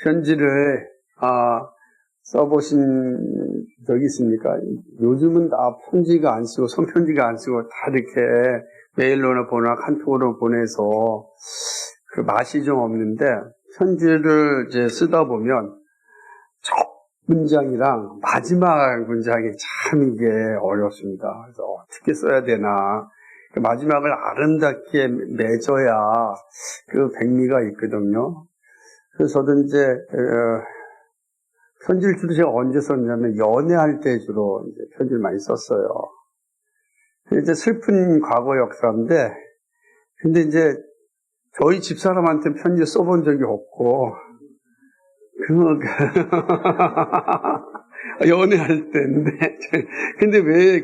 편지를 써보신 적이 있습니까? 요즘은 다 편지가 안 쓰고 손편지가 안 쓰고 다 이렇게 메일로나 보나 카톡으로 보내서 그 맛이 좀 없는데, 편지를 이제 쓰다 보면 첫 문장이랑 마지막 문장이 참 이게 어렵습니다. 그래서 어떻게 써야 되나. 그 마지막을 아름답게 맺어야 그 백미가 있거든요. 그래서 저도 이제 편지를 주로 제가 언제 썼냐면 연애할 때 주로 이제 편지를 많이 썼어요. 이제 슬픈 과거 역사인데, 근데 이제 저희 집사람한테 편지 써본 적이 없고, 연애할 때인데, 근데 왜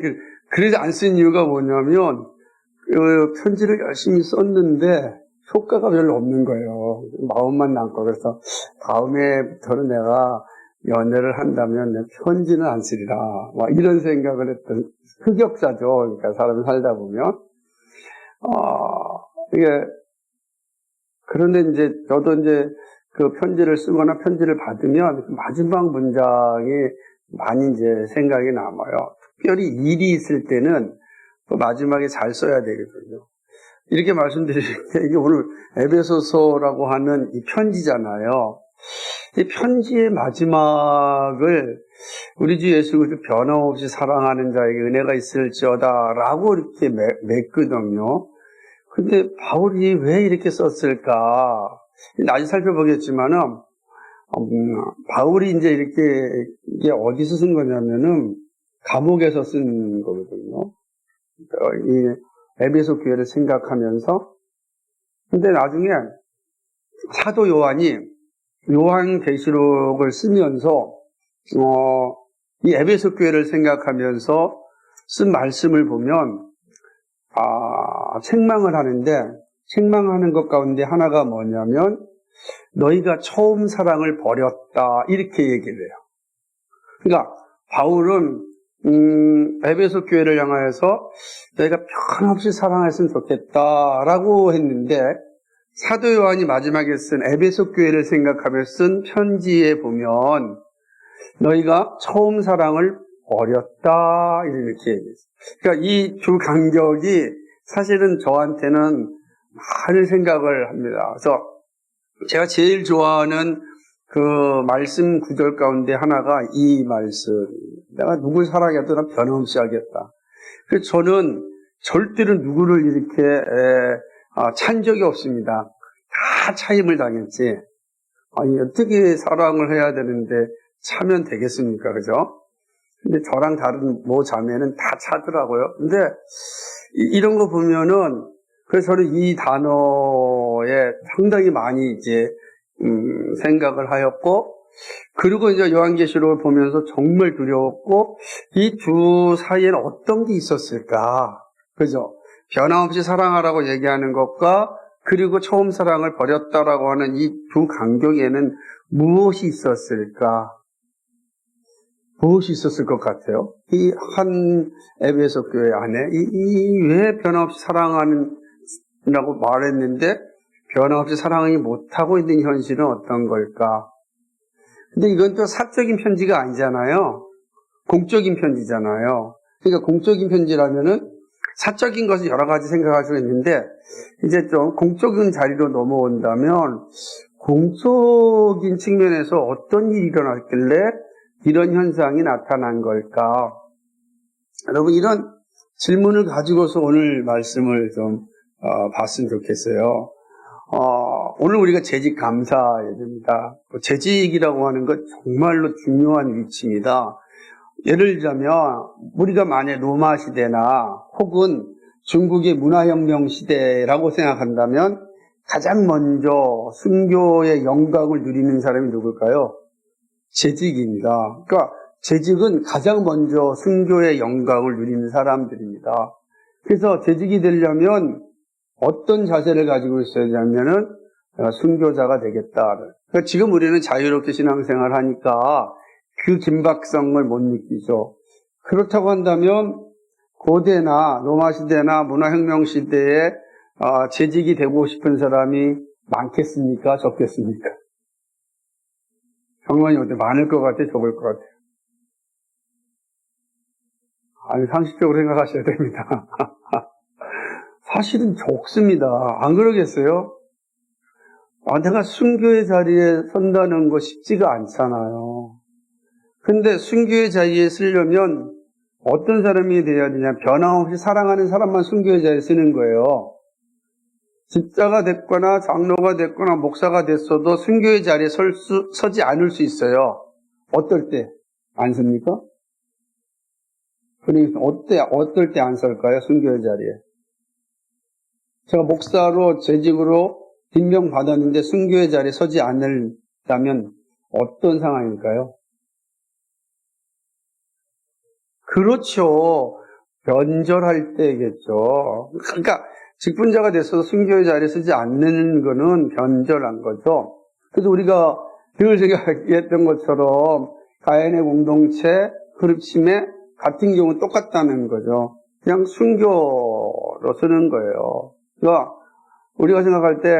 그러지 안 쓴 이유가 뭐냐면, 편지를 열심히 썼는데 효과가 별로 없는 거예요. 마음만 남고. 그래서 다음에부터는 내가 연애를 한다면 내 편지는 안 쓰리라, 막 이런 생각을 했던 흑역사죠. 그러니까 사람이 살다 보면 이게, 그런데 이제 저도 이제 그 편지를 쓰거나 편지를 받으면 그 마지막 문장이 많이 이제 생각이 남아요. 특별히 일이 있을 때는 그 마지막에 잘 써야 되거든요. 이렇게 말씀드리는데, 이게 오늘 에베소서라고 하는 이 편지잖아요. 이 편지의 마지막을 우리 주 예수 그리스도 변함없이 사랑하는 자에게 은혜가 있을지어다라고 이렇게 맺거든요. 근데 바울이 왜 이렇게 썼을까? 나중에 살펴보겠지만은, 바울이 이제 이게 어디서 쓴 거냐면은 감옥에서 쓴 거거든요. 이 에베소 교회를 생각하면서. 근데 나중에 사도 요한이 요한계시록을 쓰면서 이 에베소 교회를 생각하면서 쓴 말씀을 보면 책망을 하는데, 책망하는 것 가운데 하나가 뭐냐면 너희가 처음 사랑을 버렸다, 이렇게 얘기를 해요. 그러니까 바울은 에베소 교회를 향하여서 너희가 변함없이 사랑했으면 좋겠다라고 했는데, 사도 요한이 마지막에 쓴 에베소 교회를 생각하며 쓴 편지에 보면 너희가 처음 사랑을 버렸다, 이렇게 얘기했어요. 그러니까 이 두 간격이 사실은 저한테는 많은 생각을 합니다. 그래서 제가 제일 좋아하는 그 말씀 구절 가운데 하나가 이 말씀. 내가 누굴 사랑해도 난 변함없이 하겠다. 그래서 저는 절대로 누구를 이렇게 찬 적이 없습니다. 다 차임을 당했지. 아니, 어떻게 사랑을 해야 되는데 차면 되겠습니까? 그죠? 근데 저랑 다른 자매는 다 차더라고요. 근데 이런 거 보면은, 그래서 저는 이 단어에 상당히 많이 이제 생각을 하였고, 그리고 이제 요한계시록을 보면서 정말 두려웠고, 이 두 사이에는 어떤 게 있었을까? 그죠? 변함없이 사랑하라고 얘기하는 것과, 그리고 처음 사랑을 버렸다라고 하는 이 두 간격에는 무엇이 있었을까? 무엇이 있었을 것 같아요? 이 한 에베소 교회 안에 왜 변함없이 사랑하라고 말했는데 변함없이 사랑하지 못하고 있는 현실은 어떤 걸까? 근데 이건 또 사적인 편지가 아니잖아요. 공적인 편지잖아요. 그러니까 공적인 편지라면은 사적인 것을 여러 가지 생각할 수가 있는데, 이제 좀 공적인 자리로 넘어온다면 공적인 측면에서 어떤 일이 일어났길래 이런 현상이 나타난 걸까? 여러분, 이런 질문을 가지고서 오늘 말씀을 좀 봤으면 좋겠어요. 오늘 우리가 재직 감사 예배입니다. 재직이라고 하는 것 정말로 중요한 위치입니다. 예를 들자면 우리가 만약 로마 시대나 혹은 중국의 문화혁명 시대라고 생각한다면 가장 먼저 순교의 영광을 누리는 사람이 누굴까요? 재직입니다. 그러니까 재직은 가장 먼저 순교의 영광을 누리는 사람들입니다. 그래서 재직이 되려면 어떤 자세를 가지고 있어야 되냐면은 순교자가 되겠다. 그러니까 지금 우리는 자유롭게 신앙생활을 하니까 그 긴박성을 못 느끼죠. 그렇다고 한다면 고대나 로마 시대나 문화혁명 시대에 재직이 되고 싶은 사람이 많겠습니까? 적겠습니까? 장로님 어때? 많을 것 같아? 적을 것 같아? 아니, 상식적으로 생각하셔야 됩니다. 사실은 적습니다. 안 그러겠어요? 내가 순교의 자리에 선다는 거 쉽지가 않잖아요. 근데 순교의 자리에 서려면 어떤 사람이 돼야 되냐? 변함없이 사랑하는 사람만 순교의 자리에 서는 거예요. 집사가 됐거나 장로가 됐거나 목사가 됐어도 순교의 자리에 서지 않을 수 있어요. 어떨 때 안 섭니까? 그러니까 어떨 때 안 설까요? 순교의 자리에. 제가 목사로 재직으로 임명받았는데 순교의 자리에 서지 않는다면 어떤 상황일까요? 그렇죠. 변절할 때겠죠. 그러니까 직분자가 돼서 순교의 자리에 서지 않는 거는 변절한 거죠. 그래서 우리가 늘 생각했던 것처럼 가인의 공동체, 그룹심에 같은 경우는 똑같다는 거죠. 그냥 순교로 쓰는 거예요. 그러니까 우리가 생각할 때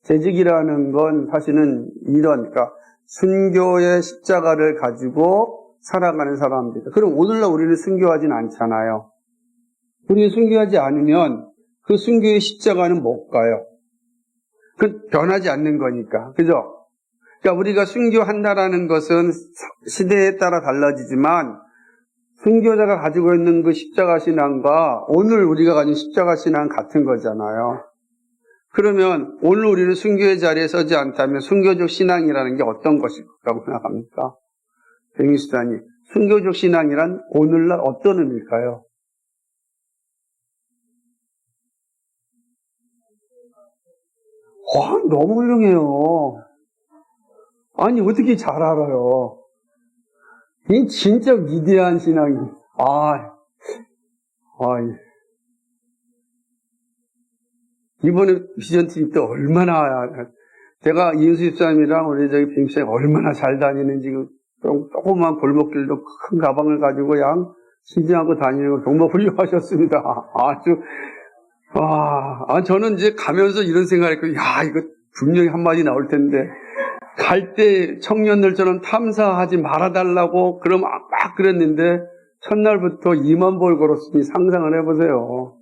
재직이라는 건 사실은 그러니까 순교의 십자가를 가지고 살아가는 사람들이다. 그럼 오늘날 우리는 순교하진 않잖아요. 우리는 순교하지 않으면 그 순교의 십자가는 못 가요. 그 변하지 않는 거니까. 그죠? 그러니까 우리가 순교한다라는 것은 시대에 따라 달라지지만 순교자가 가지고 있는 그 십자가 신앙과 오늘 우리가 가진 십자가 신앙은 같은 거잖아요. 그러면 오늘 우리는 순교의 자리에 서지 않다면 순교적 신앙이라는 게 어떤 것일까라고 생각합니까? 백미수사님, 순교적 신앙이란 오늘날 어떤 의미일까요? 너무 훌륭해요. 아니, 어떻게 잘 알아요? 이 진짜 위대한 신앙이. 이번에 비전 트립 때 얼마나, 제가 이은수 집사님이랑 우리 빈 집사님 얼마나 잘 다니는지, 조그만 골목길도 큰 가방을 가지고 시지하고 다니는 거 정말 훌륭하셨습니다. 저는 이제 가면서 이런 생각을 했고, 이거 분명히 한마디 나올 텐데, 갈 때 청년들처럼 탐사하지 말아달라고, 막 그랬는데, 첫날부터 2만 볼 걸었으니 상상을 해보세요.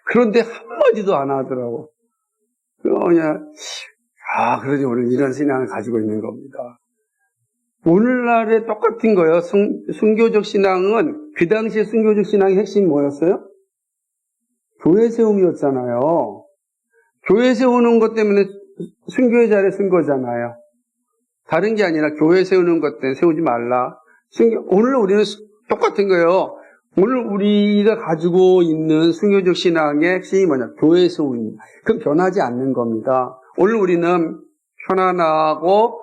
그런데 한마디도 안 하더라고. 그러지, 우리는 이런 신앙을 가지고 있는 겁니다. 오늘날에 똑같은 거예요. 순교적 신앙은, 그 당시에 순교적 신앙의 핵심이 뭐였어요? 교회 세움이었잖아요. 교회 세우는 것 때문에 순교의 자리에 쓴 거잖아요. 다른 게 아니라 교회 세우는 것 때문에 세우지 말라. 오늘 우리는 똑같은 거예요. 오늘 우리가 가지고 있는 순교적 신앙의 핵심이 뭐냐? 교회 세움입니다. 그건 변하지 않는 겁니다. 오늘 우리는 편안하고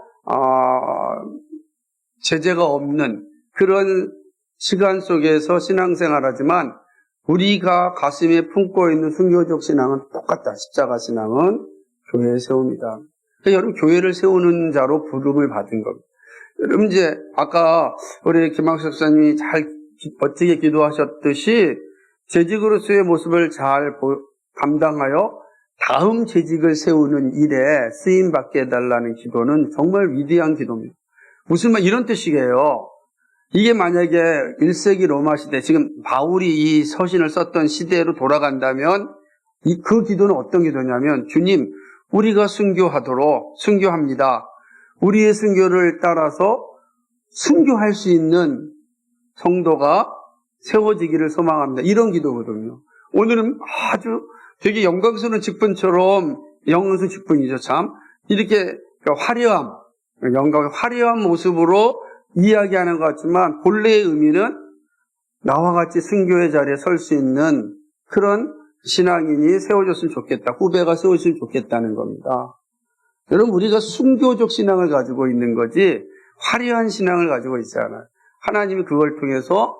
제재가 없는 그런 시간 속에서 신앙생활하지만 우리가 가슴에 품고 있는 순교적 신앙은 똑같다. 십자가 신앙은 교회 세웁니다. 여러분, 교회를 세우는 자로 부름을 받은 겁니다. 여러분, 이제 아까 우리 김학석 목사님이 잘 멋지게 기도하셨듯이 재직으로서의 모습을 잘 감당하여 다음 재직을 세우는 일에 쓰임받게 해달라는 기도는 정말 위대한 기도입니다. 무슨 말 이런 뜻이에요. 이게 만약에 1세기 로마 시대, 지금 바울이 이 서신을 썼던 시대로 돌아간다면 그 기도는 어떤 기도냐면, 주님, 우리가 순교합니다. 우리의 순교를 따라서 순교할 수 있는 성도가 세워지기를 소망합니다. 이런 기도거든요. 오늘은 아주 되게 영광스러운 직분처럼, 영광스러운 직분이죠, 참. 이렇게 화려함, 화려한 모습으로 이야기하는 것 같지만 본래의 의미는 나와 같이 순교의 자리에 설 수 있는 그런 신앙인이 세워졌으면 좋겠다. 후배가 세워졌으면 좋겠다는 겁니다. 여러분, 우리가 순교적 신앙을 가지고 있는 거지 화려한 신앙을 가지고 있지 않아요. 하나님이 그걸 통해서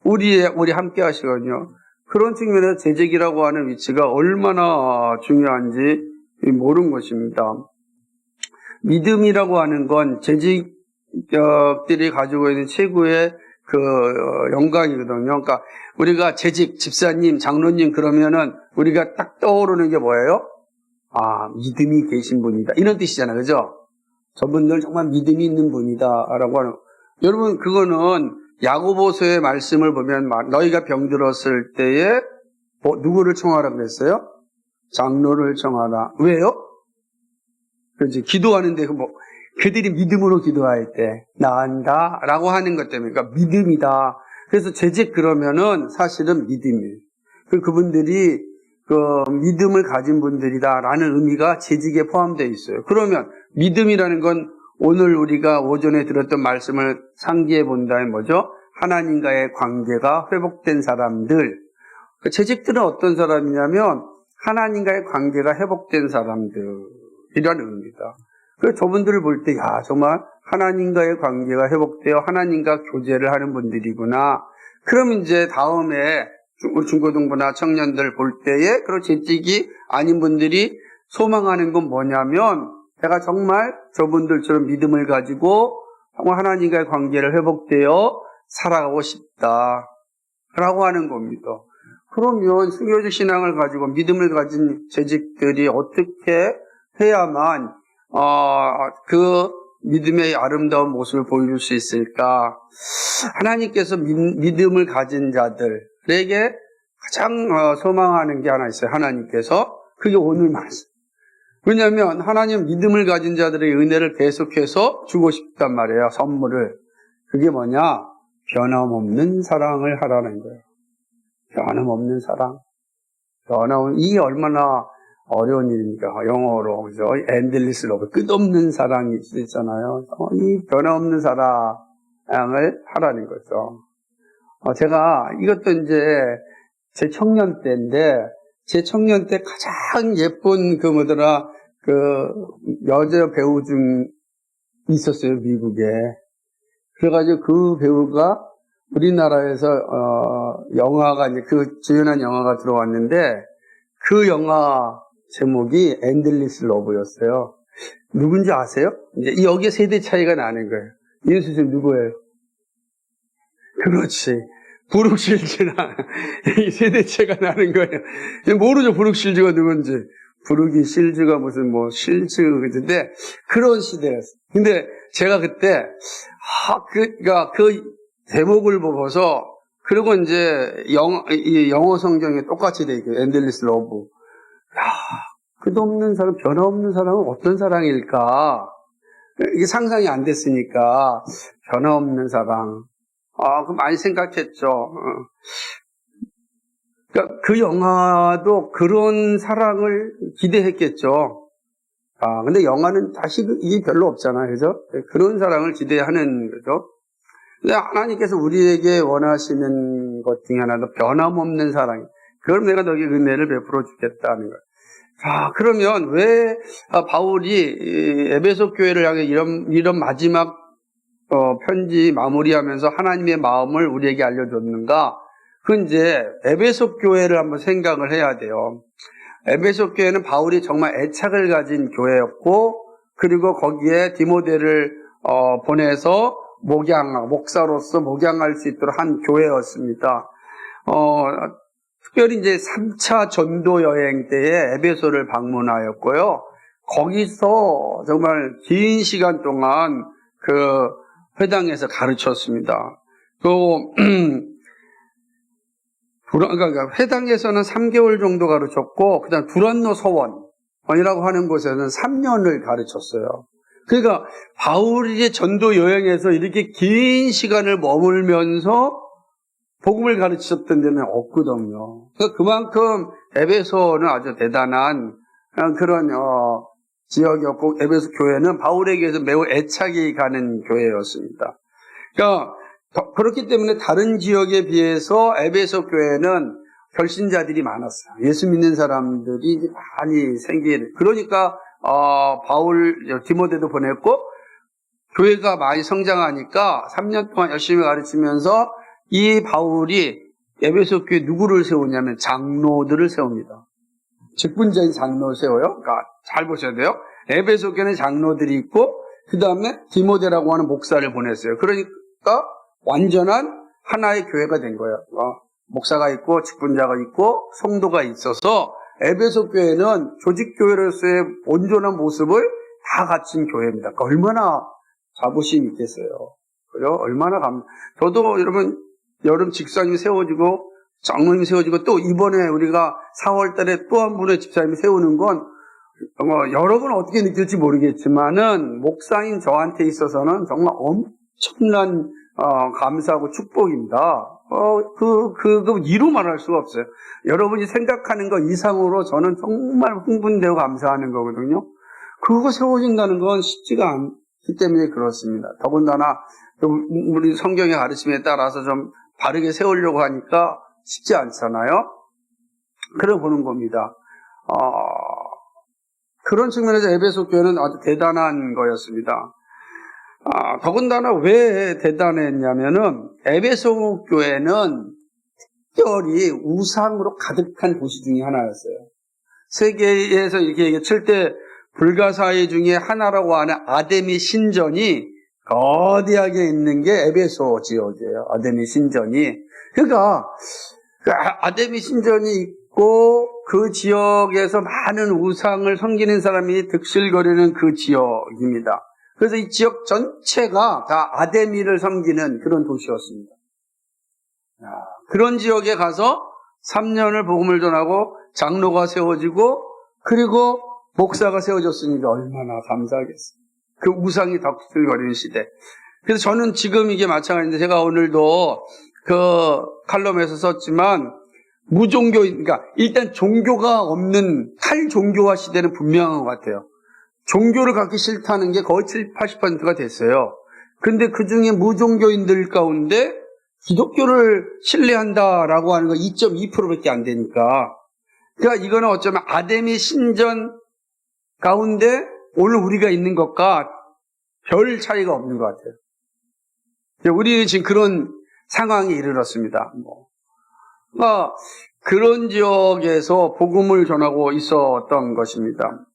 우리 함께 하시거든요. 그런 측면에서 재직이라고 하는 위치가 얼마나 중요한지 모르는 것입니다. 믿음이라고 하는 건 재직들이 가지고 있는 최고의 그 영광이거든요. 그러니까 우리가 재직, 집사님, 장로님 그러면은 우리가 딱 떠오르는 게 뭐예요? 믿음이 계신 분이다. 이런 뜻이잖아요. 그죠? 저분들 정말 믿음이 있는 분이다라고 하는. 여러분 그거는 야고보서의 말씀을 보면 너희가 병들었을 때에 누구를 청하라 그랬어요? 장로를 청하라. 왜요? 그렇지. 기도하는데 그들이 믿음으로 기도할 때 나은다라고 하는 것 때문에 그러니까 믿음이다. 그래서 재직 그러면은 사실은 믿음이에요. 그분들이 믿음을 가진 분들이다라는 의미가 재직에 포함되어 있어요. 그러면 믿음이라는 건 오늘 우리가 오전에 들었던 말씀을 상기해 본다면 뭐죠? 하나님과의 관계가 회복된 사람들. 재직들은 어떤 사람이냐면 하나님과의 관계가 회복된 사람들이라는 의미입니다. 그래서 저분들을 볼 때 정말 하나님과의 관계가 회복되어 하나님과 교제를 하는 분들이구나. 그럼 이제 다음에 중고등부나 청년들 볼 때에 그런 재직이 아닌 분들이 소망하는 건 뭐냐면 내가 정말 저분들처럼 믿음을 가지고 정말 하나님과의 관계를 회복되어 살아가고 싶다 라고 하는 겁니다. 그러면 순교적 신앙을 가지고 믿음을 가진 재직들이 어떻게 해야만 그 믿음의 아름다운 모습을 보여줄 수 있을까? 하나님께서 믿음을 가진 자들에게 가장 소망하는 게 하나 있어요. 하나님께서. 그게 오늘 말씀. 왜냐하면 하나님 믿음을 가진 자들의 은혜를 계속해서 주고 싶단 말이에요. 선물을. 그게 뭐냐? 변함없는 사랑을 하라는 거예요. 변함없는 사랑. 이게 얼마나 어려운 일입니까? 영어로, 그죠? endless love. 끝없는 사랑이 있잖아요. 이 변함없는 사랑을 하라는 거죠. 제가 이것도 이제 제 청년 때인데, 제 청년 때 가장 예쁜 여자 배우 중 있었어요, 미국에. 그래가지고 그 배우가 우리나라에서, 영화가, 이제 주연한 영화가 들어왔는데, 그 영화 제목이 엔들리스 러브였어요. 누군지 아세요? 이제 여기에 세대 차이가 나는 거예요. 이은수 선생님 누구예요? 그렇지. 브룩 실즈나 이 세대 차이가 나는 거예요. 모르죠, 브룩 실즈가 누군지. 브룩이 실즈가 무슨 실즈 그런데 그런 시대였어요. 근데 제가 그때 그 제목을 보고서 그리고 이제 영어 성경에 똑같이 돼 있고 엔들리스 러브. 끝없는 사랑, 변함없는 사랑은 어떤 사랑일까? 이게 상상이 안 됐으니까 변함없는 사랑. 그 많이 생각했죠. 그러니까 그 영화도 그런 사랑을 기대했겠죠. 근데 영화는 다시 이게 별로 없잖아요. 그죠? 그런 사랑을 기대하는 거죠. 근데 하나님께서 우리에게 원하시는 것 중에 하나도 변함없는 사랑. 그럼 내가 너에게 은혜를 베풀어 주겠다는 거예요. 그러면 왜 바울이 에베소 교회를 향해 이런 마지막 편지 마무리하면서 하나님의 마음을 우리에게 알려줬는가? 그건 이제 에베소 교회를 한번 생각을 해야 돼요. 에베소 교회는 바울이 정말 애착을 가진 교회였고, 그리고 거기에 디모데를 보내서 목사로서 목양할 수 있도록 한 교회였습니다. 특별히 이제 3차 전도 여행 때에 에베소를 방문하였고요. 거기서 정말 긴 시간 동안 그 회당에서 가르쳤습니다. 그러니까 회당에서는 3개월 정도 가르쳤고, 그 다음 두란노 서원이라고 하는 곳에서는 3년을 가르쳤어요. 그러니까 바울이 전도 여행에서 이렇게 긴 시간을 머물면서 복음을 가르치셨던 데는 없거든요. 그만큼 에베소는 아주 대단한 그런 지역이었고, 에베소 교회는 바울에게서 매우 애착이 가는 교회였습니다. 그러니까 그렇기 때문에 다른 지역에 비해서 에베소 교회는 결신자들이 많았어요. 예수 믿는 사람들이 많이 생기게. 그러니까 디모데도 보냈고, 교회가 많이 성장하니까 3년 동안 열심히 가르치면서 이 바울이 에베소 교회 누구를 세우냐면 장로들을 세웁니다. 직분자인 장로를 세워요. 그러니까 잘 보셔야 돼요. 에베소 교회는 장로들이 있고, 그 다음에 디모데라고 하는 목사를 보냈어요. 그러니까 완전한 하나의 교회가 된 거예요. 목사가 있고 직분자가 있고 성도가 있어서 에베소 교회는 조직교회로서의 온전한 모습을 다 갖춘 교회입니다. 그러니까 얼마나 자부심이 있겠어요. 그죠? 얼마나 저도 여러분, 여름 직장이 세워지고, 장로님이 세워지고, 또 이번에 우리가 4월 달에 또 한 분의 집사님이 세우는 건, 여러분 어떻게 느낄지 모르겠지만은, 목사인 저한테 있어서는 정말 엄청난, 감사하고 축복입니다. 이루 말할 수가 없어요. 여러분이 생각하는 것 이상으로 저는 정말 흥분되고 감사하는 거거든요. 그거 세워진다는 건 쉽지가 않기 때문에 그렇습니다. 더군다나, 우리 성경의 가르침에 따라서 좀 바르게 세우려고 하니까 쉽지 않잖아요. 그래 보는 겁니다. 그런 측면에서 에베소 교회는 아주 대단한 거였습니다. 더군다나 왜 대단했냐면은 에베소 교회는 특별히 우상으로 가득한 도시 중에 하나였어요. 세계에서 이렇게 7대 불가사의 중에 하나라고 하는 아데미 신전이 거대하게 있는 게 에베소 지역이에요. 아데미 신전이. 그러니까 아데미 신전이 있고 그 지역에서 많은 우상을 섬기는 사람이 득실거리는 그 지역입니다. 그래서 이 지역 전체가 다 아데미를 섬기는 그런 도시였습니다. 그런 지역에 가서 3년을 복음을 전하고 장로가 세워지고 그리고 목사가 세워졌으니까 얼마나 감사하겠어요. 그 우상이 덕질거리는 시대. 그래서 저는 지금 이게 마찬가지인데 제가 오늘도 그 칼럼에서 썼지만 무종교, 그러니까 일단 종교가 없는 탈종교화 시대는 분명한 것 같아요. 종교를 갖기 싫다는 게 거의 70~80%가 됐어요. 근데 그 중에 무종교인들 가운데 기독교를 신뢰한다라고 하는 건 2.2%밖에 안 되니까. 그러니까 이거는 어쩌면 아데미 신전 가운데 오늘 우리가 있는 것과 별 차이가 없는 것 같아요. 우리는 지금 그런 상황에 이르렀습니다. 그런 지역에서 복음을 전하고 있었던 것입니다.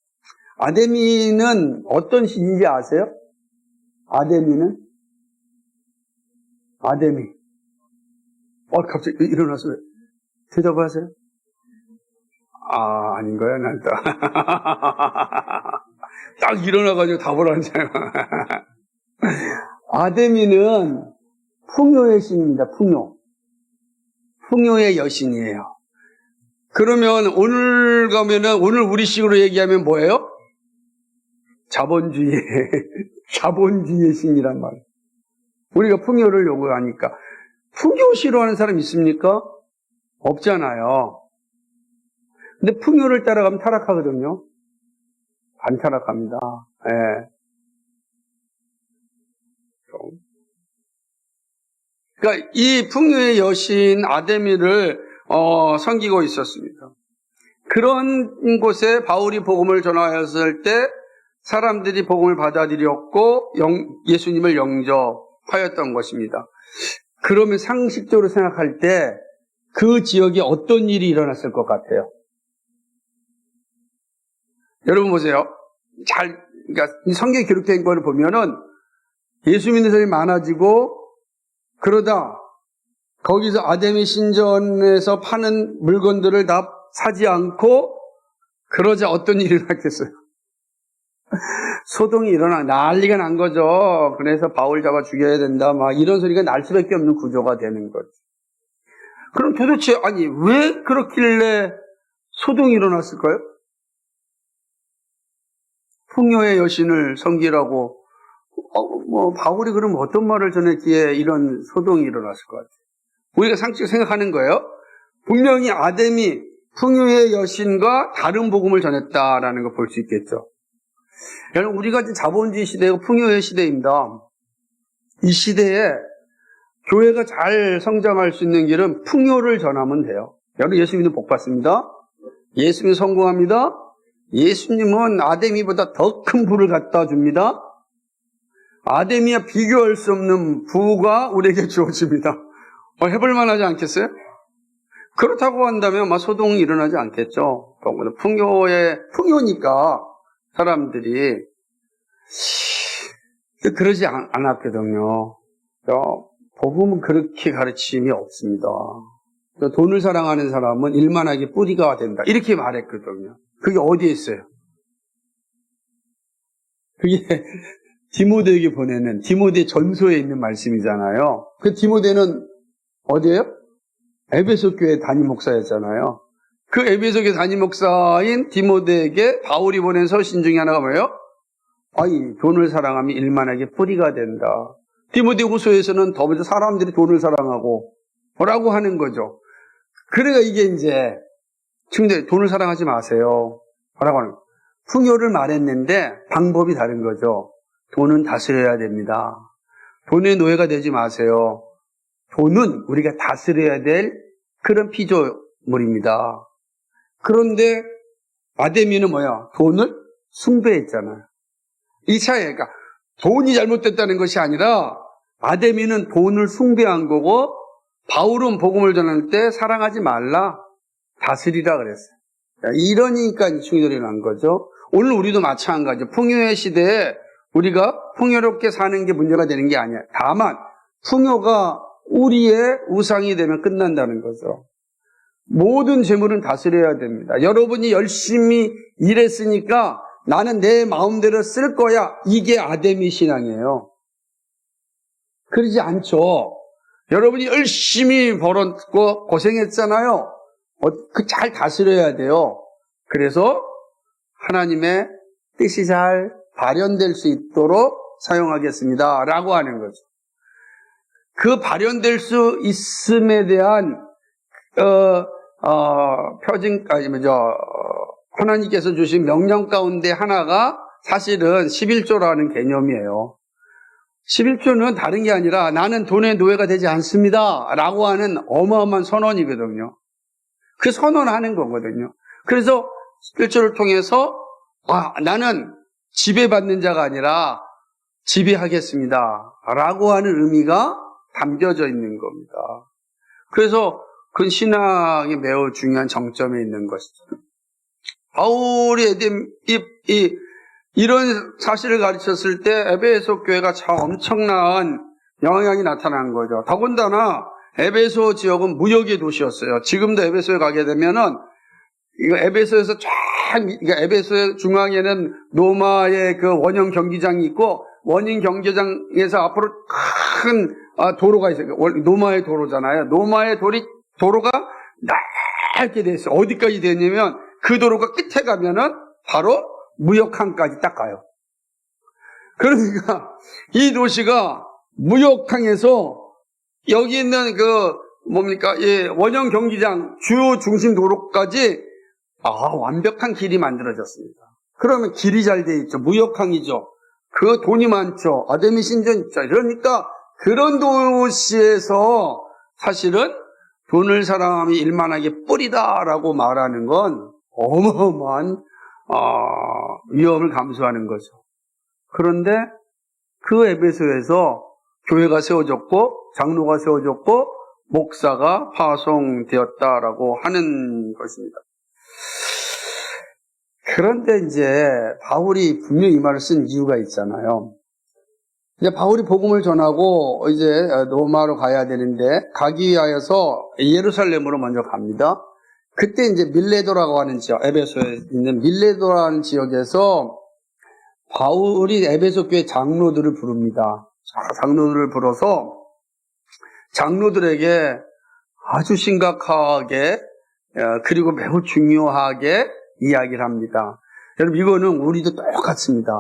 아데미는 어떤 신인지 아세요? 아데미는? 아데미. 갑자기 일어나서 대답을 하세요? 아닌 거야, 난 또. 딱 일어나가지고 답을 하잖아요. 아데미는 풍요의 신입니다, 풍요. 풍요의 여신이에요. 그러면 오늘 가면은, 오늘 우리식으로 얘기하면 뭐예요? 자본주의의 신이란 말이에요. 우리가 풍요를 요구하니까. 풍요 싫어하는 사람 있습니까? 없잖아요. 근데 풍요를 따라가면 타락하거든요. 안 타락합니다. 예. 그러니까 이 풍요의 여신 아데미를 섬기고 있었습니다. 그런 곳에 바울이 복음을 전하였을 때 사람들이 복음을 받아들였고 예수님을 영접하였던 것입니다. 그러면 상식적으로 생각할 때 그 지역에 어떤 일이 일어났을 것 같아요? 여러분 보세요. 그러니까 성경에 기록된 거를 보면은 예수 믿는 사람이 많아지고 그러다 거기서 아데미 신전에서 파는 물건들을 다 사지 않고 그러자 어떤 일이 일어났겠어요? 소동이 일어나 난리가 난 거죠. 그래서 바울 잡아 죽여야 된다 막 이런 소리가 날 수밖에 없는 구조가 되는 거죠. 그럼 도대체 왜 그렇길래 소동이 일어났을까요? 풍요의 여신을 섬기라고 바울이 그럼 어떤 말을 전했기에 이런 소동이 일어났을 것 같아요. 우리가 상식적으로 생각하는 거예요. 분명히 아데미 풍요의 여신과 다른 복음을 전했다라는 걸 볼 수 있겠죠. 여러분 우리가 지금 자본주의 시대고 풍요의 시대입니다. 이 시대에 교회가 잘 성장할 수 있는 길은 풍요를 전하면 돼요. 여러분 예수 믿는 복 받습니다. 예수 믿는 성공합니다. 예수님은 아데미보다 더 큰 부를 갖다 줍니다. 아데미와 비교할 수 없는 부가 우리에게 주어집니다. 해볼 만하지 않겠어요? 그렇다고 한다면 소동이 일어나지 않겠죠. 풍요니까 사람들이 그러지 않았거든요. 복음은 그렇게 가르침이 없습니다. 돈을 사랑하는 사람은 일만하게 뿌리가 된다. 이렇게 말했거든요. 그게 어디에 있어요? 그게 디모데에게 보내는 디모데 전서에 있는 말씀이잖아요. 그 디모데는 어디예요? 에베소 교회 담임 목사였잖아요. 그 에베소 교회 담임 목사인 디모데에게 바울이 보낸 서신 중에 하나가 뭐예요? 아니, 돈을 사랑하면 일만하게 뿌리가 된다. 디모데 후서에서는 더 먼저 사람들이 돈을 사랑하고 뭐라고 하는 거죠. 그러니까 이게 이제 근데 돈을 사랑하지 마세요. 뭐라고 하는 거예요. 풍요를 말했는데 방법이 다른 거죠. 돈은 다스려야 됩니다. 돈의 노예가 되지 마세요. 돈은 우리가 다스려야 될 그런 피조물입니다. 그런데 아데미는 뭐야? 돈을 숭배했잖아요. 이 차이가 그러니까 돈이 잘못됐다는 것이 아니라 아데미는 돈을 숭배한 거고 바울은 복음을 전할 때 사랑하지 말라, 다스리라 그랬어요. 이러니까 충돌이 난 거죠. 오늘 우리도 마찬가지죠. 풍요의 시대에 우리가 풍요롭게 사는 게 문제가 되는 게 아니야. 다만 풍요가 우리의 우상이 되면 끝난다는 거죠. 모든 재물은 다스려야 됩니다. 여러분이 열심히 일했으니까 나는 내 마음대로 쓸 거야. 이게 아데미 신앙이에요. 그러지 않죠. 여러분이 열심히 벌었고 고생했잖아요. 잘 다스려야 돼요. 그래서 하나님의 뜻이 잘 발현될 수 있도록 사용하겠습니다. 라고 하는 거죠. 그 발현될 수 있음에 대한 하나님께서 주신 명령 가운데 하나가 사실은 11조라는 개념이에요. 11조는 다른 게 아니라 나는 돈의 노예가 되지 않습니다. 라고 하는 어마어마한 선언이거든요. 그 선언하는 거거든요. 그래서 11조를 통해서 나는 지배받는 자가 아니라 지배하겠습니다. 라고 하는 의미가 담겨져 있는 겁니다. 그래서 그 신앙이 매우 중요한 정점에 있는 것이죠. 바울이 이런 사실을 가르쳤을 때 에베소 교회가 참 엄청난 영향이 나타난 거죠. 더군다나 에베소 지역은 무역의 도시였어요. 지금도 에베소에 가게 되면은 이거 에베소에서 그러니까 에베소 중앙에는 로마의 그 원형 경기장이 있고 원형 경기장에서 앞으로 큰 도로가 있어요. 로마의 도로잖아요. 로마의 도로가 넓게 돼 있어요. 어디까지 되냐면 그 도로가 끝에 가면은 바로 무역항까지 딱 가요. 그러니까 이 도시가 무역항에서 여기 있는 원형 경기장 주요 중심 도로까지 완벽한 길이 만들어졌습니다. 그러면 길이 잘 돼 있죠. 무역항이죠. 그 돈이 많죠. 아데미 신전 있죠. 그러니까 그런 도시에서 사실은 돈을 사랑하면 일만하게 뿌리다라고 말하는 건 어마어마한 위험을 감수하는 거죠. 그런데 그 에베소에서 교회가 세워졌고 장로가 세워졌고 목사가 파송되었다라고 하는 것입니다. 그런데 이제 바울이 분명히 이 말을 쓴 이유가 있잖아요. 이제 바울이 복음을 전하고 이제 로마로 가야 되는데 가기 위하여서 예루살렘으로 먼저 갑니다. 그때 이제 밀레도라고 하는 지역, 에베소에 있는 밀레도라는 지역에서 바울이 에베소 교회 장로들을 부릅니다. 장로들을 불어서 장로들에게 아주 심각하게 그리고 매우 중요하게 이야기를 합니다. 여러분 이거는 우리도 똑같습니다.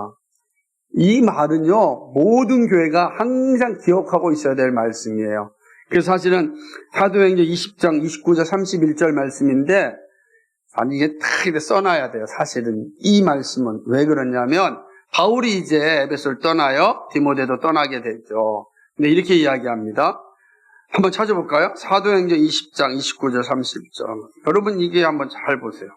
이 말은요 모든 교회가 항상 기억하고 있어야 될 말씀이에요. 그래서 사실은 사도행전 20장 29절 31절 말씀인데 이게 딱 써놔야 돼요. 사실은 이 말씀은 왜 그러냐면 바울이 이제 에베소를 떠나요. 디모데도 떠나게 되죠. 근데 이렇게 이야기합니다. 한번 찾아볼까요? 사도행전 20장 29절 30절. 여러분 이게 한번 잘 보세요.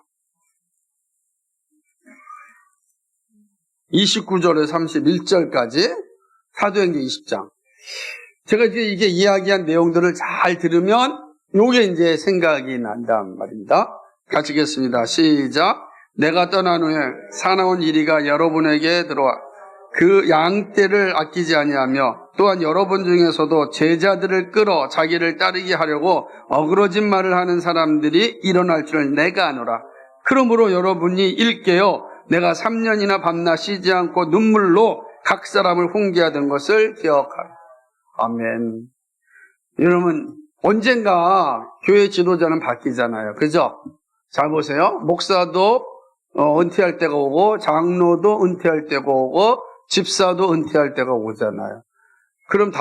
29절에 31절까지 사도행전 20장. 제가 이게 이야기한 내용들을 잘 들으면 요게 이제 생각이 난단 말입니다. 같이 읽겠습니다. 시작. 내가 떠난 후에 사나운 이리가 여러분에게 들어와 그 양떼를 아끼지 아니하며 또한 여러분 중에서도 제자들을 끌어 자기를 따르게 하려고 어그러진 말을 하는 사람들이 일어날 줄을 내가 아노라. 그러므로 여러분이 일깨어 내가 3년이나 밤낮 쉬지 않고 눈물로 각 사람을 훈계하던 것을 기억하라. 아멘. 여러분, 언젠가 교회 지도자는 바뀌잖아요. 그죠? 잘 보세요. 목사도 은퇴할 때가 오고, 장로도 은퇴할 때가 오고, 집사도 은퇴할 때가 오잖아요. 그럼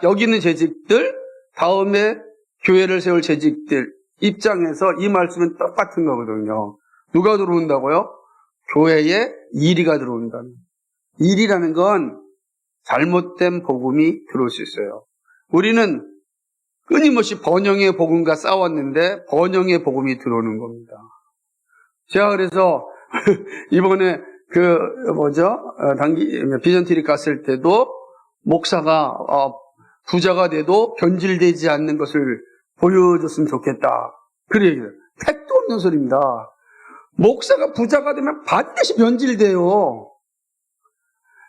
여기 있는 재직들, 다음에 교회를 세울 재직들 입장에서 이 말씀은 똑같은 거거든요. 누가 들어온다고요? 교회에 이리가 들어온다는. 일이라는 건 잘못된 복음이 들어올 수 있어요. 우리는 끊임없이 번영의 복음과 싸웠는데 번영의 복음이 들어오는 겁니다. 제가 그래서 이번에 비전트리 갔을 때도 목사가 부자가 돼도 변질되지 않는 것을 보여줬으면 좋겠다. 그래 얘기해요. 택도 없는 소리입니다. 목사가 부자가 되면 반드시 변질돼요.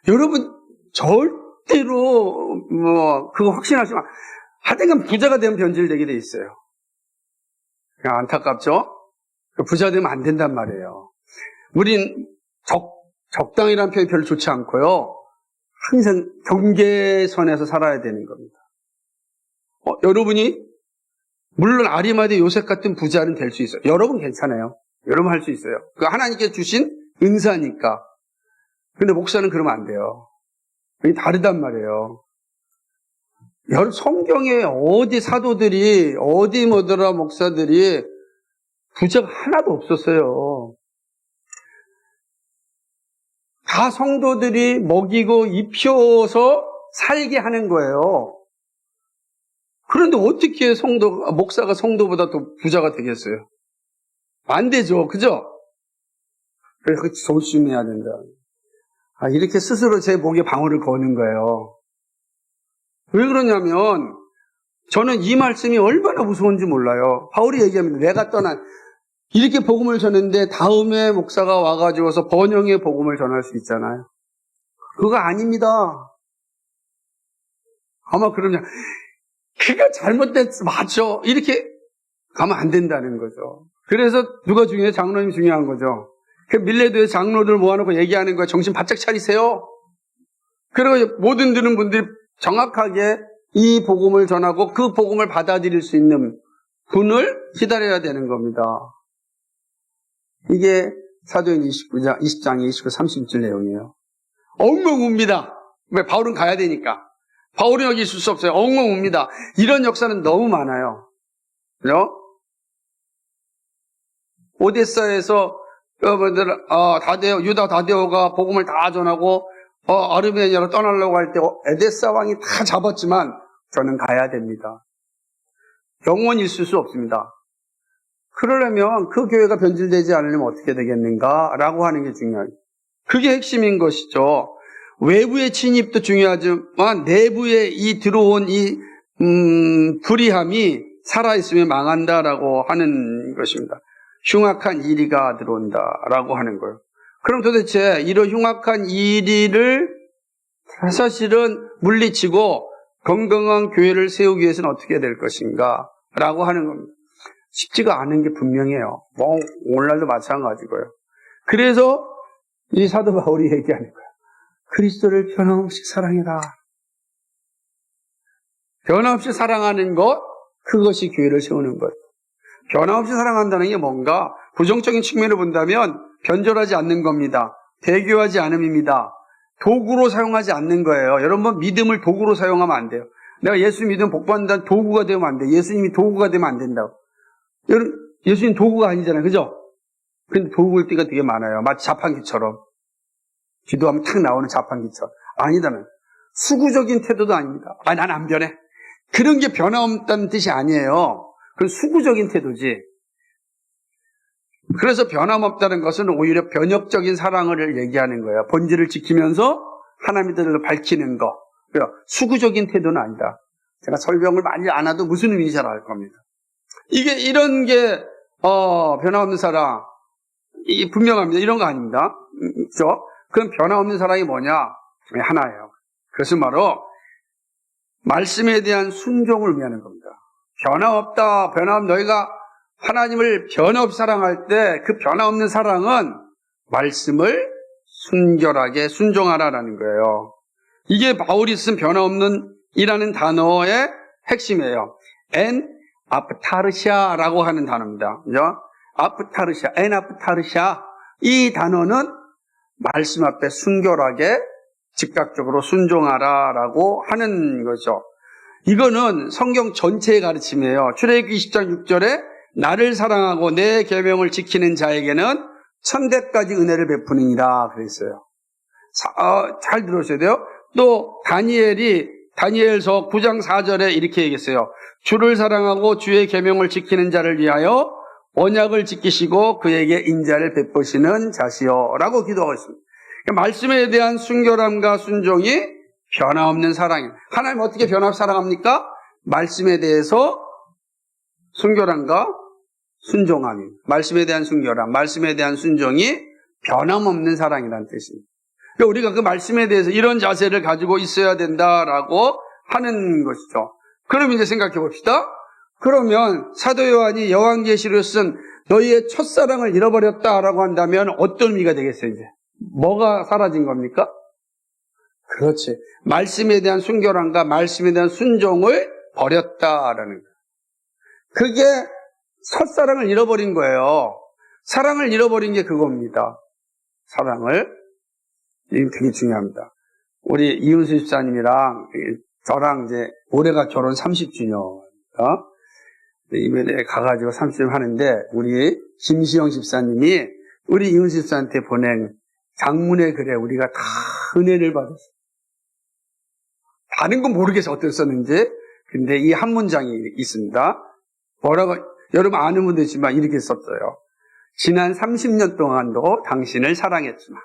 여러분 절대로 그거 확신하시면 하여튼 부자가 되면 변질되게 돼 있어요. 그냥 안타깝죠? 부자 되면 안 된단 말이에요. 우린 적당이라는 표현이 별로 좋지 않고요. 항상 경계선에서 살아야 되는 겁니다. 여러분이 물론 아리마대 요셉 같은 부자는 될 수 있어요. 여러분 괜찮아요. 여러분 할 수 있어요. 그 하나님께 주신 은사니까. 근데 목사는 그러면 안 돼요. 이게 다르단 말이에요. 여러분 성경에 어디 사도들이 어디 목사들이 부자가 하나도 없었어요. 다 성도들이 먹이고 입혀서 살게 하는 거예요. 그런데 어떻게 목사가 성도보다 더 부자가 되겠어요? 안 되죠. 그죠? 그래서 조심해야 된다. 이렇게 스스로 제 목에 방울을 거는 거예요. 왜 그러냐면 저는 이 말씀이 얼마나 무서운지 몰라요. 바울이 얘기합니다. 내가 이렇게 복음을 전했는데 다음에 목사가 와가지고서 번영의 복음을 전할 수 있잖아요. 그거 아닙니다. 아마 그러냐. 그거 잘못됐어. 맞죠. 이렇게 가면 안 된다는 거죠. 그래서 누가 중요해요? 장로님이 중요한 거죠. 그 밀레도에 장로들 모아놓고 얘기하는 거예요. 정신 바짝 차리세요. 그리고 모든 듣는 분들이 정확하게 이 복음을 전하고 그 복음을 받아들일 수 있는 분을 기다려야 되는 겁니다. 이게 사도행 20장 29, 30절 내용이에요. 엉엉 웁니다. 왜? 바울은 가야 되니까. 바울은 여기 있을 수 없어요. 엉엉 웁니다. 이런 역사는 너무 많아요. 그죠? 오데사에서 유다 다데오가 복음을 다 전하고 아르메니아로 떠나려고 할 때 에데사 왕이 다 잡았지만 저는 가야 됩니다. 영원히 있을 수 없습니다. 그러려면 그 교회가 변질되지 않으려면 어떻게 되겠는가라고 하는 게 중요해요. 그게 핵심인 것이죠. 외부의 침입도 중요하지만 내부에 들어온 불의함이 살아있으면 망한다라고 하는 것입니다. 흉악한 이리가 들어온다라고 하는 거예요. 그럼 도대체 이런 흉악한 이리를 사실은 물리치고 건강한 교회를 세우기 위해서는 어떻게 될 것인가 라고 하는 겁니다. 쉽지가 않은 게 분명해요. 오늘날도 마찬가지고요. 그래서 이 사도 바울이 얘기하는 거예요. 그리스도를 변함없이 사랑해라. 변함없이 사랑하는 것, 그것이 교회를 세우는 것. 변함없이 사랑한다는 게 뭔가? 부정적인 측면을 본다면 변절하지 않는 겁니다. 배교하지 않음입니다. 도구로 사용하지 않는 거예요. 여러분, 믿음을 도구로 사용하면 안 돼요. 내가 예수 믿으면 복받는다는 도구가 되면 안 돼요. 예수님이 도구가 되면 안 된다고. 여러분, 예수님 도구가 아니잖아요. 그죠? 근데 도구일 때가 되게 많아요. 마치 자판기처럼. 기도하면 탁 나오는 자판기처럼. 아니다는. 수구적인 태도도 아닙니다. 난 안 변해. 그런 게 변함없다는 뜻이 아니에요. 그건 수구적인 태도지. 그래서 변함없다는 것은 오히려 변혁적인 사랑을 얘기하는 거예요. 본질을 지키면서 하나님의 뜻을 밝히는 거. 수구적인 태도는 아니다. 제가 설명을 많이 안 해도 무슨 의미인지 잘 알 겁니다. 이런 게 변함없는 사랑, 이게 분명합니다. 이런 거 아닙니다. 그렇죠? 그럼 변함없는 사랑이 뭐냐? 하나예요. 그것은 바로 말씀에 대한 순종을 의미하는 겁니다. 변함없다. 너희가 하나님을 변함없이 사랑할 때 그 변함없는 사랑은 말씀을 순결하게 순종하라라는 거예요. 이게 바울이 쓴 변화없는 이라는 단어의 핵심이에요. 엔 아프타르샤라고 하는 단어입니다. 그죠? 아프타르샤, 엔 아프타르샤. 이 단어는 말씀 앞에 순결하게 즉각적으로 순종하라라고 하는 거죠. 이거는 성경 전체의 가르침이에요. 출애굽기 20장 6절에 나를 사랑하고 내 계명을 지키는 자에게는 천대까지 은혜를 베푸느니라 그랬어요. 잘 들으셔야 돼요. 또 다니엘서 9장 4절에 이렇게 얘기했어요. 주를 사랑하고 주의 계명을 지키는 자를 위하여 언약을 지키시고 그에게 인자를 베푸시는 자시여 라고 기도하고 있습니다. 그러니까 말씀에 대한 순결함과 순종이 변화없는 사랑이에요. 하나님 어떻게 변화없이 사랑합니까? 말씀에 대해서 순결함과 순종함이, 말씀에 대한 순결함, 말씀에 대한 순종이 변함없는 사랑이라는 뜻입니다. 그러니까 우리가 그 말씀에 대해서 이런 자세를 가지고 있어야 된다라고 하는 것이죠. 그럼 이제 생각해 봅시다. 그러면 사도 요한이 요한계시로 쓴 너희의 첫사랑을 잃어버렸다라고 한다면 어떤 의미가 되겠어요, 이제? 뭐가 사라진 겁니까? 그렇지. 말씀에 대한 순결함과 말씀에 대한 순종을 버렸다라는 거예요. 그게 첫사랑을 잃어버린 거예요. 사랑을 잃어버린 게 그겁니다. 사랑을. 이게 되게 중요합니다. 우리 이은수 집사님이랑 저랑 이제 올해가 결혼 30주년. 이번에 가가지고 30주년 하는데 우리 김시영 집사님이 우리 이은수 집사한테 보낸 장문의 글에 우리가 다 은혜를 받았어요. 다른 건 모르겠어 어떻게 썼는지. 근데 이 한 문장이 있습니다. 뭐라고 여러분 아는 분도 있지만 이렇게 썼어요. 지난 30년 동안도 당신을 사랑했지만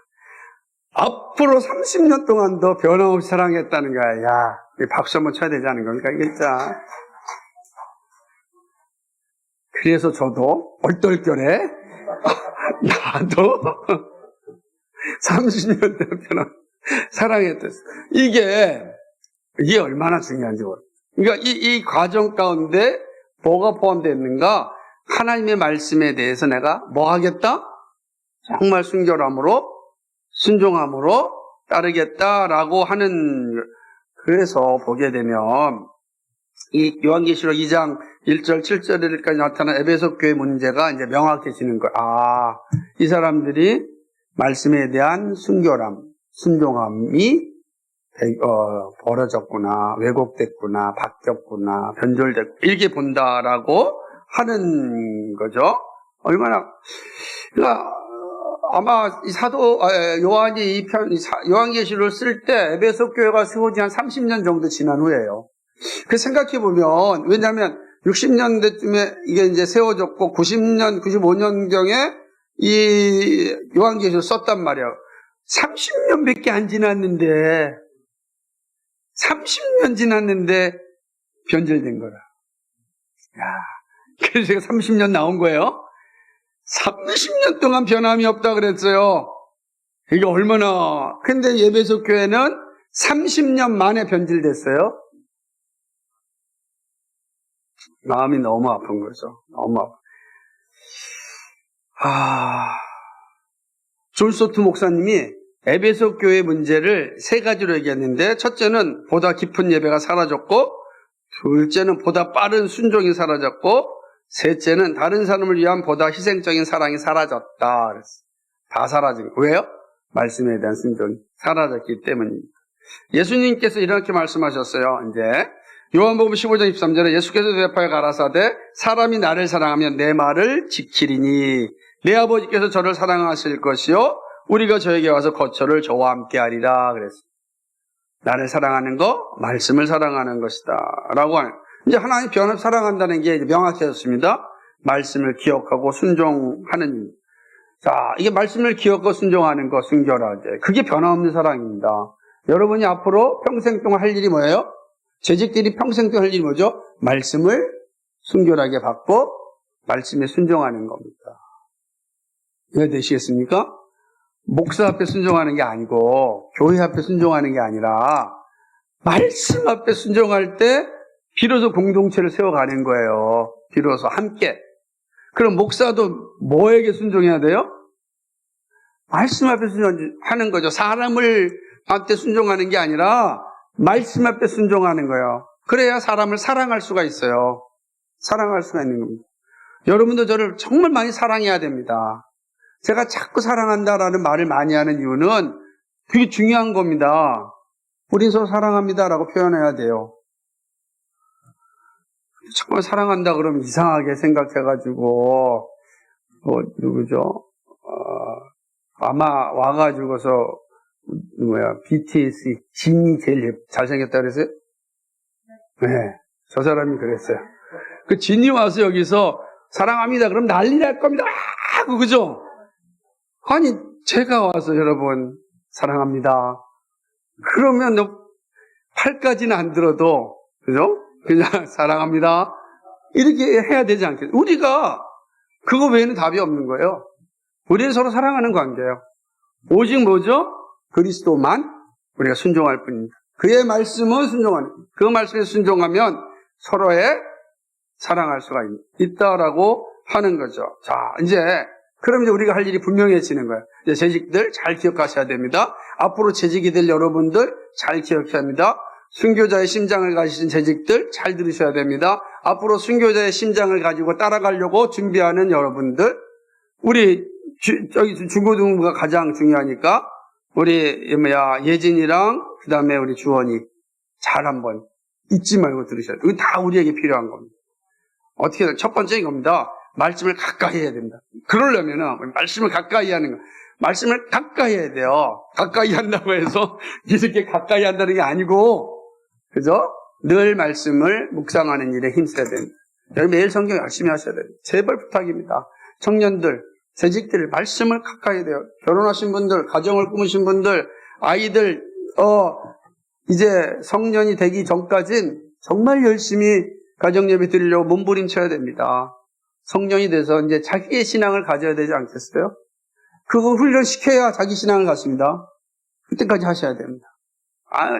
앞으로 30년 동안도 변함없이 사랑했다는 거야. 야, 박수 한번 쳐야 되지 않은 겁니까? 진짜. 그래서 저도 얼떨결에 나도 30년 동안 변함없이 사랑했댔어. 이게 얼마나 중요한지 모르겠어요. 그러니까 이 과정 가운데 뭐가 포함되어 있는가? 하나님의 말씀에 대해서 내가 뭐 하겠다? 정말 순결함으로, 순종함으로 따르겠다라고 하는, 그래서 보게 되면, 이 요한계시록 2장 1절, 7절까지 나타난 에베소 교회 문제가 이제 명확해지는 거예요. 이 사람들이 말씀에 대한 순결함, 순종함이 벌어졌구나, 왜곡됐구나, 바뀌었구나, 변절됐구나, 이렇게 본다라고 하는 거죠. 얼마나, 그러니까 아마 요한이 요한계시를 쓸 때 에베소 교회가 세워진 한 30년 정도 지난 후에요. 그래서 생각해보면, 왜냐하면 60년대쯤에 이게 이제 세워졌고 90년, 95년경에 이 요한계시를 썼단 말이에요. 30년 밖에 안 지났는데 30년 지났는데 변절된 거라. 야, 그래서 제가 30년 나온 거예요. 30년 동안 변함이 없다 그랬어요. 이게 얼마나. 근데 에베소 교회는 30년 만에 변질됐어요. 마음이 너무 아픈 거죠. 너무 아파. 존 소트 목사님이 에베소 교회 문제를 세 가지로 얘기했는데, 첫째는 보다 깊은 예배가 사라졌고, 둘째는 보다 빠른 순종이 사라졌고, 셋째는 다른 사람을 위한 보다 희생적인 사랑이 사라졌다. 그랬어요. 다 사라진 거예요. 왜요? 말씀에 대한 순종이 사라졌기 때문입니다. 예수님께서 이렇게 말씀하셨어요. 이제 요한복음 15장 23절에 예수께서 대답하여 가라사대 사람이 나를 사랑하면 내 말을 지키리니 내 아버지께서 저를 사랑하실 것이요 우리가 저에게 와서 거처를 저와 함께 하리라 그랬어요. 나를 사랑하는 거, 말씀을 사랑하는 것이다 라고 하는. 이제 하나님 변함 사랑한다는 게 명확해졌습니다. 말씀을 기억하고 순종하는. 자, 이게 말씀을 기억하고 순종하는 거, 순결하게. 그게 변함없는 사랑입니다. 여러분이 앞으로 평생 동안 할 일이 뭐예요? 재직들이 평생 동안 할 일이 뭐죠? 말씀을 순결하게 받고 말씀에 순종하는 겁니다. 이해되시겠습니까? 목사 앞에 순종하는 게 아니고 교회 앞에 순종하는 게 아니라 말씀 앞에 순종할 때 비로소 공동체를 세워가는 거예요. 비로소 함께. 그럼 목사도 뭐에게 순종해야 돼요? 말씀 앞에 순종하는 거죠. 사람을 한테 순종하는 게 아니라 말씀 앞에 순종하는 거예요. 그래야 사람을 사랑할 수가 있어요. 사랑할 수가 있는 겁니다. 여러분도 저를 정말 많이 사랑해야 됩니다. 제가 자꾸 사랑한다라는 말을 많이 하는 이유는 되게 중요한 겁니다. 우린 서로 사랑합니다라고 표현해야 돼요. 정말 사랑한다 그러면 이상하게 생각해가지고 누구죠? 아마 와가지고서 BTS 진이 제일 잘생겼다 그랬어요? 네, 저 사람이 그랬어요. 그 진이 와서 여기서 사랑합니다 그럼 난리 날 겁니다. 그죠? 아니 제가 와서 여러분 사랑합니다 그러면 8까지는 안 들어도 그죠? 그냥 사랑합니다 이렇게 해야 되지 않겠어요? 우리가 그거 외에는 답이 없는 거예요. 우리는 서로 사랑하는 관계예요. 오직 뭐죠? 그리스도만 우리가 순종할 뿐입니다. 그의 말씀은 순종하는, 그 말씀에 순종하면 서로의 사랑할 수가 있다라고 하는 거죠. 자, 그럼 이제 우리가 할 일이 분명해지는 거예요. 이제 재직들 잘 기억하셔야 됩니다. 앞으로 재직이 될 여러분들 잘 기억해야 합니다. 순교자의 심장을 가지신 재직들 잘 들으셔야 됩니다. 앞으로 순교자의 심장을 가지고 따라가려고 준비하는 여러분들, 우리 저기 중고등부가 가장 중요하니까 우리 예진이랑 그 다음에 우리 주원이 잘 한번 잊지 말고 들으셔야 돼요. 이거 다 우리에게 필요한 겁니다. 어떻게 첫 번째인 겁니다. 말씀을 가까이 해야 됩니다. 그러려면은 말씀을 가까이 하는 거. 말씀을 가까이 해야 돼요. 가까이 한다고 해서 이렇게 가까이 한다는 게 아니고, 그죠? 늘 말씀을 묵상하는 일에 힘써야 됩니다. 여러분 매일 성경 열심히 하셔야 됩니다. 제발 부탁입니다. 청년들, 재직들 말씀을 가까이 해야 돼요. 결혼하신 분들, 가정을 꾸미신 분들, 아이들 이제 성년이 되기 전까진 정말 열심히 가정예배 드리려고 몸부림쳐야 됩니다. 성년이 돼서 이제 자기의 신앙을 가져야 되지 않겠어요? 그거 훈련시켜야 자기 신앙을 갖습니다. 그때까지 하셔야 됩니다.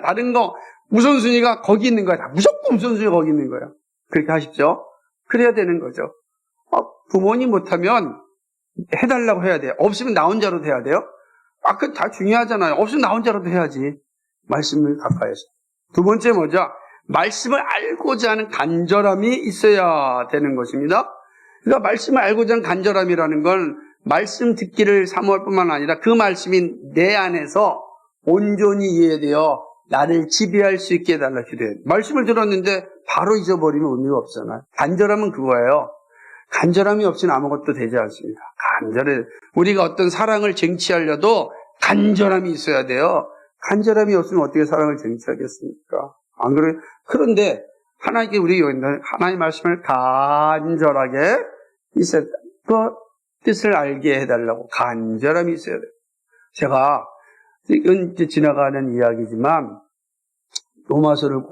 다른 거 우선순위가 거기 있는 거야. 다 무조건 우선순위가 거기 있는 거예요. 그렇게 하십시오. 그래야 되는 거죠. 부모님 못하면 해달라고 해야 돼요. 없으면 나 혼자라도 해야 돼요. 그거 다 중요하잖아요. 없으면 나 혼자라도 해야지. 말씀을 가까이 해서. 두 번째 뭐죠? 말씀을 알고자 하는 간절함이 있어야 되는 것입니다. 그러니까 말씀을 알고자 하는 간절함이라는 건 말씀 듣기를 사모할 뿐만 아니라 그 말씀이 내 안에서 온전히 이해되어 나를 지배할 수 있게 해달라 기도해요. 말씀을 들었는데 바로 잊어버리면 의미가 없잖아요. 간절함은 그거예요. 간절함이 없이는 아무것도 되지 않습니다. 우리가 어떤 사랑을 쟁취하려도 간절함이 있어야 돼요. 간절함이 없으면 어떻게 사랑을 쟁취하겠습니까? 안 그래요? 그런데 하나님께 우리 하나님 말씀을 간절하게 있어야 돼. 그 뜻을 알게 해달라고 간절함이 있어야 돼요. 제가 이건 이제 지나가는 이야기지만 로마서를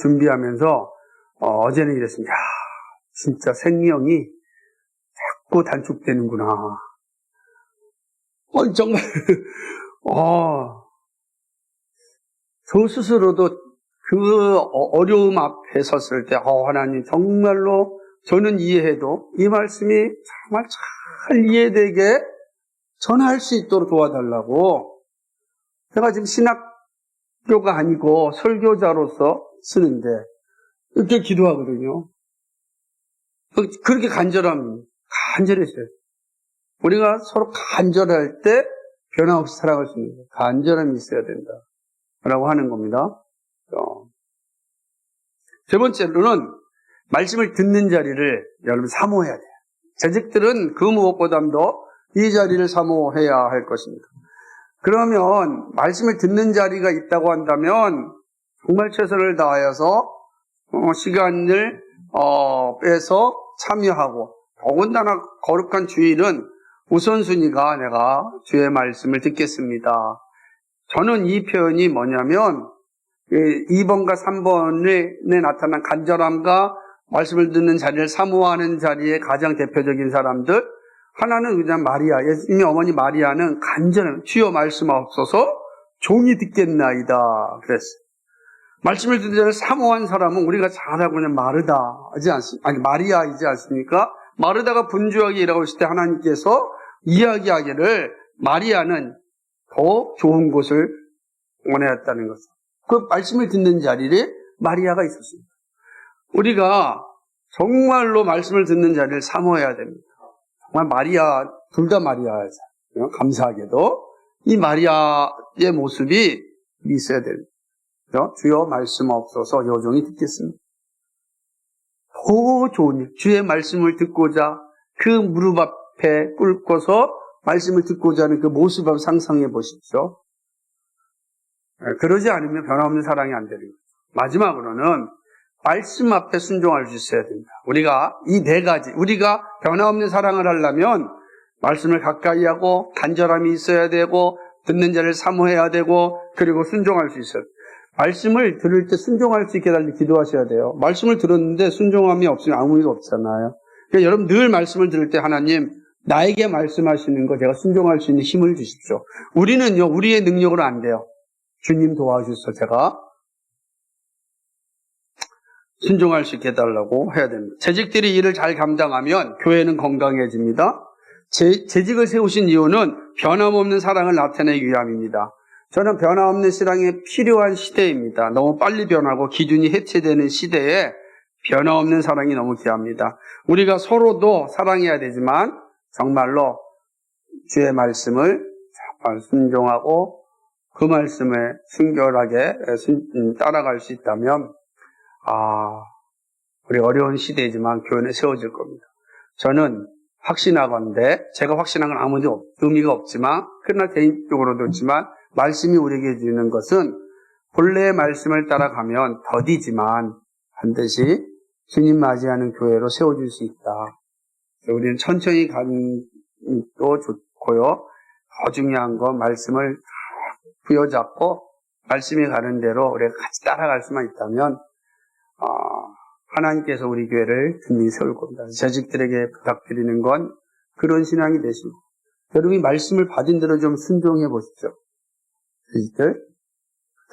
준비하면서 어제는 이랬습니다. 야, 진짜 생명이 자꾸 단축되는구나. 정말 저 스스로도 그 어려움 앞에 섰을 때 하나님 정말로 저는 이해해도 이 말씀이 정말 잘 이해되게 전할 수 있도록 도와달라고. 제가 지금 신학교가 아니고 설교자로서 쓰는데 이렇게 기도하거든요. 그렇게 간절했어요. 우리가 서로 간절할 때 변함없이 살아갈 수 있는 거예요. 간절함이 있어야 된다라고 하는 겁니다. 세 번째로는 말씀을 듣는 자리를 여러분 사모해야 돼요. 재직들은 그 무엇보다도 이 자리를 사모해야 할 것입니다. 그러면 말씀을 듣는 자리가 있다고 한다면 정말 최선을 다하여서 시간을 빼서 참여하고, 더군다나 거룩한 주일은 우선순위가 내가 주의 말씀을 듣겠습니다. 저는 이 표현이 뭐냐면 2번과 3번에 나타난 간절함과 말씀을 듣는 자리를 사모하는 자리의 가장 대표적인 사람들, 하나는 그냥 마리아, 예수님의 어머니 마리아는 간절한 주여 말씀하옵소서 종이 듣겠나이다 그랬어요. 말씀을 듣는 자를 사모한 사람은 우리가 잘 알고 있는 마리아이지 않습니까? 마르다가 분주하게 일하고 있을 때 하나님께서 이야기하기를 마리아는 더 좋은 곳을 원하였다는 것을. 그 말씀을 듣는 자리에 마리아가 있었습니다. 우리가 정말로 말씀을 듣는 자리를 사모해야 됩니다. 정말 마리아, 둘 다 마리아잖아요. 감사하게도 이 마리아의 모습이 있어야 됩니다. 주여 말씀 없어서 여종이 듣겠습니다. 더 좋은 일, 주의 말씀을 듣고자 그 무릎 앞에 꿇고서 말씀을 듣고자 하는 그 모습을 한번 상상해 보십시오. 그러지 않으면 변함없는 사랑이 안 되는 거죠. 마지막으로는 말씀 앞에 순종할 수 있어야 됩니다. 우리가 이 네 가지, 우리가 변함없는 사랑을 하려면 말씀을 가까이 하고 간절함이 있어야 되고 듣는 자를 사모해야 되고 그리고 순종할 수 있어요. 말씀을 들을 때 순종할 수 있게 달리 기도하셔야 돼요. 말씀을 들었는데 순종함이 없으면 아무 일 없잖아요. 그러니까 여러분 늘 말씀을 들을 때 하나님 나에게 말씀하시는 거 제가 순종할 수 있는 힘을 주십시오. 우리는요 우리의 능력으로 안 돼요. 주님 도와주셔서 제가 순종할 수 있게 해달라고 해야 됩니다. 재직들이 일을 잘 감당하면 교회는 건강해집니다. 재직을 세우신 이유는 변함없는 사랑을 나타내기 위함입니다. 저는 변함없는 사랑이 필요한 시대입니다. 너무 빨리 변하고 기준이 해체되는 시대에 변함없는 사랑이 너무 귀합니다. 우리가 서로도 사랑해야 되지만 정말로 주의 말씀을 잘 순종하고 그 말씀에 순결하게 따라갈 수 있다면 우리 어려운 시대이지만 교회는 세워질 겁니다. 저는 확신하건대 제가 확신한 건 아무 의미가 없지만 그러나 개인적으로도 그렇지만 말씀이 우리에게 주는 것은 본래의 말씀을 따라가면 더디지만 반드시 주님 맞이하는 교회로 세워질 수 있다. 우리는 천천히 가는 것도 좋고요. 더 중요한 건 말씀을 부여잡고 말씀이 가는 대로 우리가 같이 따라갈 수만 있다면 하나님께서 우리 교회를 든든히 세울 겁니다. 재직들에게 부탁드리는 건 그런 신앙이 되십니다. 여러분이 말씀을 받은 대로 좀 순종해 보십시오. 재직들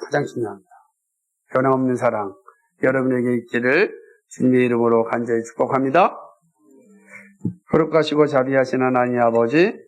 가장 중요합니다. 변함없는 사랑 여러분에게 있기를 주님의 이름으로 간절히 축복합니다. 거룩하시고 자비하신 하나님 아버지,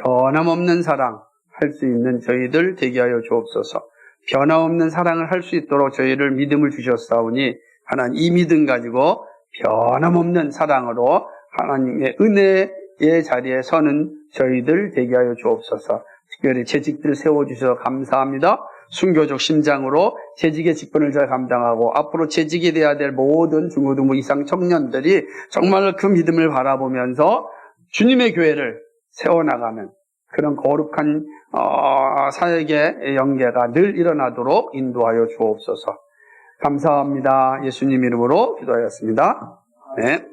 변함없는 사랑 할 수 있는 저희들 되게 하여 주옵소서. 변함없는 사랑을 할 수 있도록 저희를 믿음을 주셨사오니 하나님 이 믿음 가지고 변함없는 사랑으로 하나님의 은혜의 자리에 서는 저희들 되게 하여 주옵소서. 특별히 재직들 세워주셔서 감사합니다. 순교적 심장으로 재직의 직분을 잘 감당하고 앞으로 재직이 돼야 될 모든 중고등부 이상 청년들이 정말 그 믿음을 바라보면서 주님의 교회를 세워나가는 그런 거룩한 사역의 연계가 늘 일어나도록 인도하여 주옵소서. 감사합니다. 예수님 이름으로 기도하였습니다. 네.